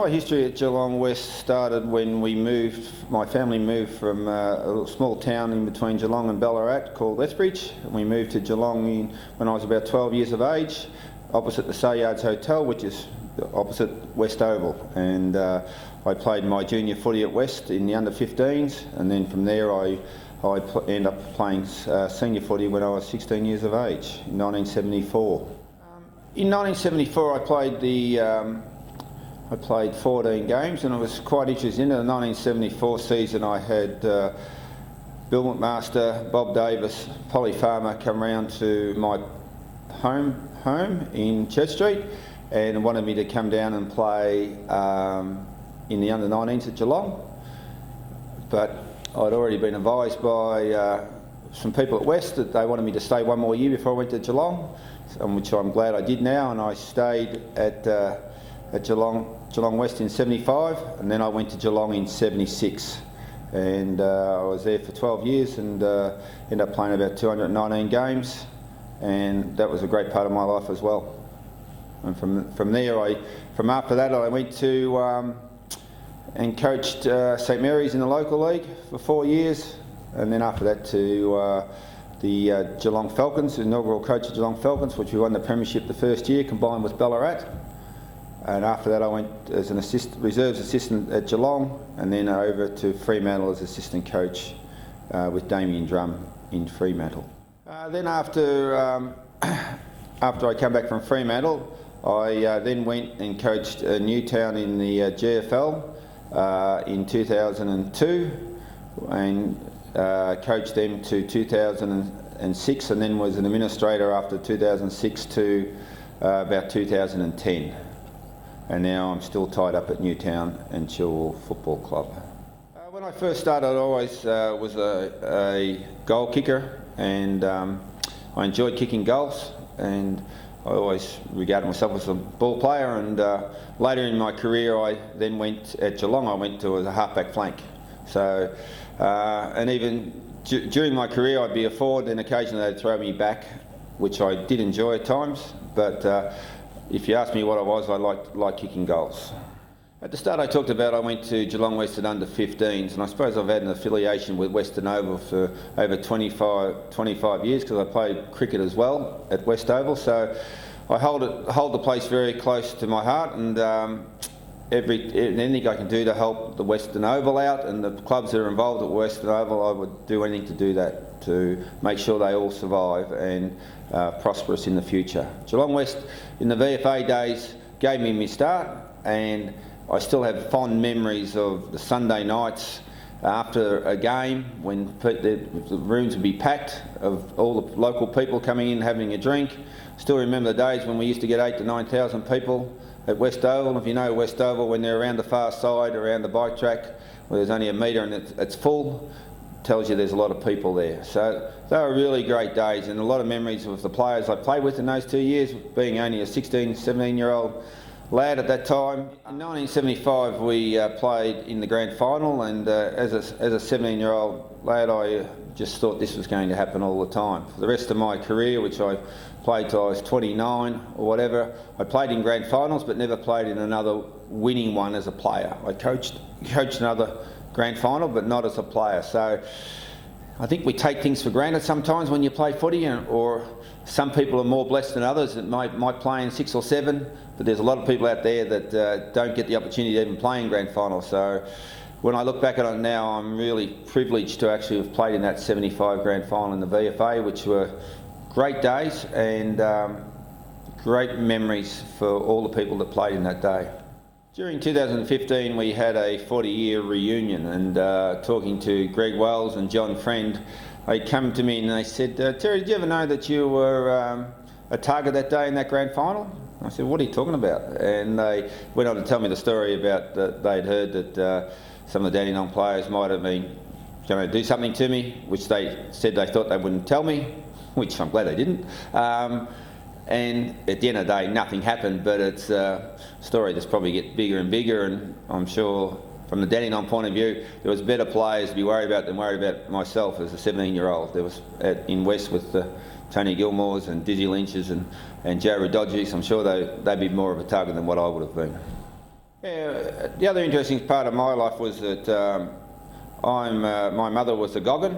my history at Geelong West started when my family moved from a little small town in between Geelong and Ballarat called Lethbridge. And we moved to Geelong when I was about 12 years of age, opposite the Sayards Hotel, which is opposite West Oval. And I played my junior footy at West in the under-15s, and then from there I ended up playing senior footy when I was 16 years of age, in 1974. In 1974 I played 14 games, and I was quite interested in the 1974 season. I had Bill McMaster, Bob Davis, Polly Farmer come round to my home in Church Street and wanted me to come down and play in the under-19s at Geelong. But I'd already been advised by some people at West that they wanted me to stay one more year before I went to Geelong, which I'm glad I did now, and I stayed at Geelong West in 75, and then I went to Geelong in 76, and I was there for 12 years and ended up playing about 219 games, and that was a great part of my life as well. And from after that I went to and coached St Mary's in the local league for 4 years, and then after that to the Geelong Falcons, the inaugural coach of Geelong Falcons, which we won the Premiership the first year, combined with Ballarat. And after that I went as an reserves assistant at Geelong, and then over to Fremantle as assistant coach with Damien Drum in Fremantle. Then after I came back from Fremantle, I then went and coached Newtown in the GFL in 2002, and coached them to 2006, and then was an administrator after 2006 to about 2010. And now I'm still tied up at Newtown and Chilwell Football Club. When I first started, I always was a goal kicker, and I enjoyed kicking goals, and I always regarded myself as a ball player. And later in my career, I then went at Geelong. I went to as a halfback flank. So, and even during my career, I'd be a forward, and occasionally they'd throw me back, which I did enjoy at times. But if you ask me what I was, I liked kicking goals. At the start I talked about I went to Geelong West at under-15s, and I suppose I've had an affiliation with Western Oval for over 25 years, because I played cricket as well at West Oval, so I hold the place very close to my heart, and anything I can do to help the Western Oval out and the clubs that are involved at Western Oval, I would do anything to do that, to make sure they all survive and prosperous in the future. Geelong West in the VFA days gave me my start, and I still have fond memories of the Sunday nights after a game when the rooms would be packed of all the local people coming in having a drink. Still remember the days when we used to get 8,000 to 9,000 people at West Oval. If you know West Oval, when they're around the far side, around the bike track, where there's only a metre and it's full, tells you there's a lot of people there. So they were really great days, and a lot of memories with the players I played with in those 2 years, being only a 16, 17-year-old lad at that time. In 1975 we played in the Grand Final, and as a 17-year-old lad I just thought this was going to happen all the time. For the rest of my career, which I played till I was 29 or whatever, I played in Grand Finals but never played in another winning one as a player. I coached another Grand Final but not as a player. So I think we take things for granted sometimes when you play footy, or some people are more blessed than others that might play in 6 or 7, but there's a lot of people out there that don't get the opportunity to even play in Grand Final. So when I look back at it now, I'm really privileged to actually have played in that 75 Grand Final in the VFA, which were great days and great memories for all the people that played in that day. During 2015 we had a 40-year reunion, and talking to Greg Wells and John Friend, they come to me and they said, Terry, did you ever know that you were a target that day in that Grand Final? I said, what are you talking about? And they went on to tell me the story about that they'd heard that some of the Dandenong players might have been going to do something to me, which they said they thought they wouldn't tell me, which I'm glad they didn't. And at the end of the day, nothing happened, but it's a story that's probably get bigger and bigger, and I'm sure from the Dandenong point of view, there was better players to be worried about than worried about myself as a 17-year-old. There was in West with Tony Gilmores and Dizzy Lynch's and Joe Rododgi's. I'm sure they'd be more of a target than what I would have been. Yeah, the other interesting part of my life was that my mother was a Goggin,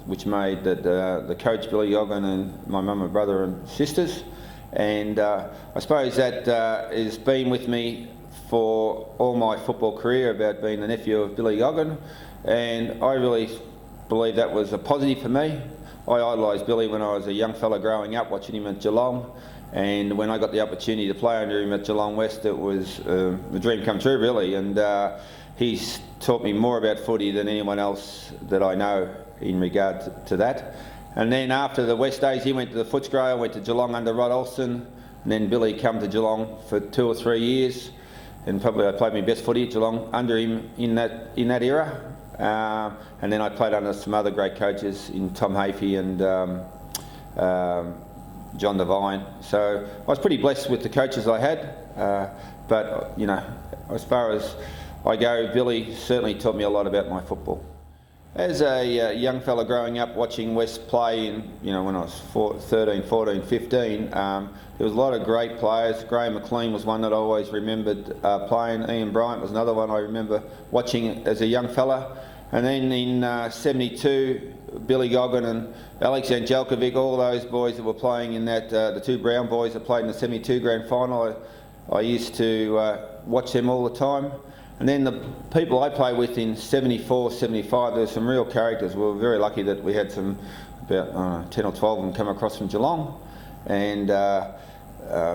which made the coach Billy Goggin and my mum and brother and sisters. And I suppose that has been with me for all my football career, about being the nephew of Billy Goggin. And I really believe that was a positive for me. I idolised Billy when I was a young fella growing up, watching him at Geelong. And when I got the opportunity to play under him at Geelong West, it was a dream come true, really. And he's taught me more about footy than anyone else that I know in regard to that. And then after the West days, he went to the Footscray, I went to Geelong under Rod Olsen, and then Billy come to Geelong for 2 or 3 years, and probably I played my best footy at Geelong under him in that era. And then I played under some other great coaches in Tom Hafey and John Devine. So I was pretty blessed with the coaches I had, but you know, as far as I go, Billy certainly taught me a lot about my football. As a young fella growing up watching West play, when I was 13, 14, 15, there was a lot of great players. Graham McLean was one that I always remembered playing. Ian Bryant was another one I remember watching as a young fella. And then in 72, Billy Goggin and Alex Angelkovic, all those boys that were playing in that, the two Brown boys that played in the 72 Grand Final, I used to watch them all the time. And then the people I played with in 74, 75, there were some real characters. We were very lucky that we had some, about 10 or 12 of them come across from Geelong. And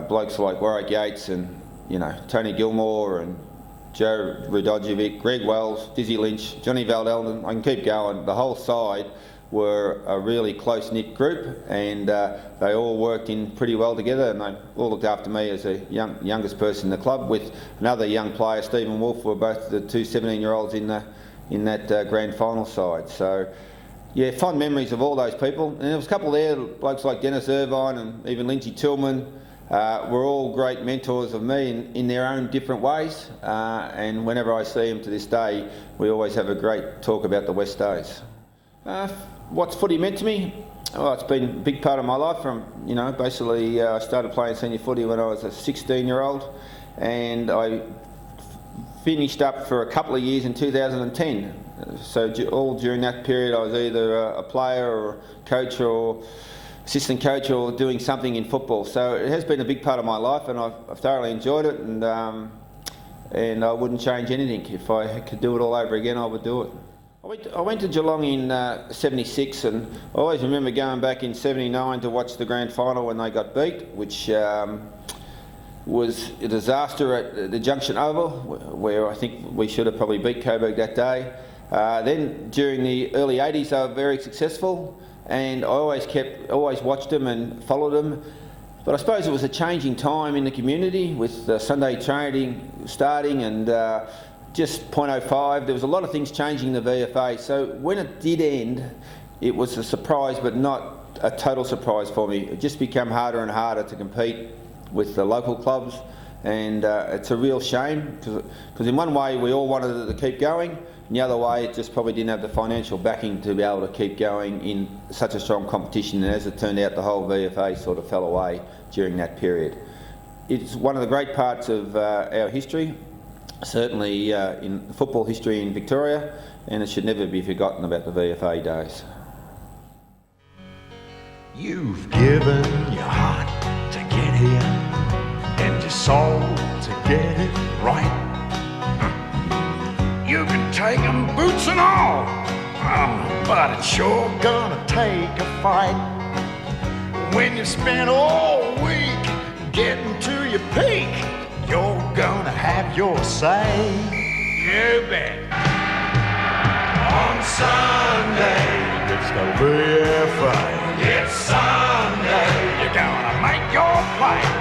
blokes like Warwick Yates and, Tony Gilmore and Joe Rudojevic, Greg Wells, Dizzy Lynch, Johnny Valdelden, I can keep going. The whole side were a really close-knit group, and they all worked in pretty well together, and they all looked after me as a youngest person in the club, with another young player, Stephen Wolfe, were both the two 17-year-olds in that grand final side. So yeah, fond memories of all those people. And there was a couple there, blokes like Dennis Irvine and even Lynchy Tillman, were all great mentors of me in their own different ways, and whenever I see them to this day, we always have a great talk about the West days. What's footy meant to me? Well, it's been a big part of my life. Basically I started playing senior footy when I was a 16-year-old, and I finished up for a couple of years in 2010. So all during that period I was either a player or a coach or assistant coach or doing something in football. So it has been a big part of my life, and I've thoroughly enjoyed it, and I wouldn't change anything. If I could do it all over again, I would do it. I went to Geelong in 76, and I always remember going back in 79 to watch the grand final when they got beat, which was a disaster at the Junction Oval, where I think we should have probably beat Coburg that day. Then during the early 80s they were very successful, and I always watched them and followed them. But I suppose it was a changing time in the community with Sunday training starting and just 0.05. There was a lot of things changing in the VFA. So when it did end, it was a surprise, but not a total surprise for me. It just became harder and harder to compete with the local clubs, and it's a real shame because in one way we all wanted it to keep going, and the other way it just probably didn't have the financial backing to be able to keep going in such a strong competition. And as it turned out, the whole VFA sort of fell away during that period. It's one of the great parts of our history, certainly in football history in Victoria, and it should never be forgotten about the VFA days. You've given your heart to get here and your soul to get it right. You can take 'em boots and all, but it's sure gonna take a fight. When you spend all week getting to your peak, you're gonna have your say. You bet. On Sunday, it's the VFA. It's Sunday. You're gonna make your play.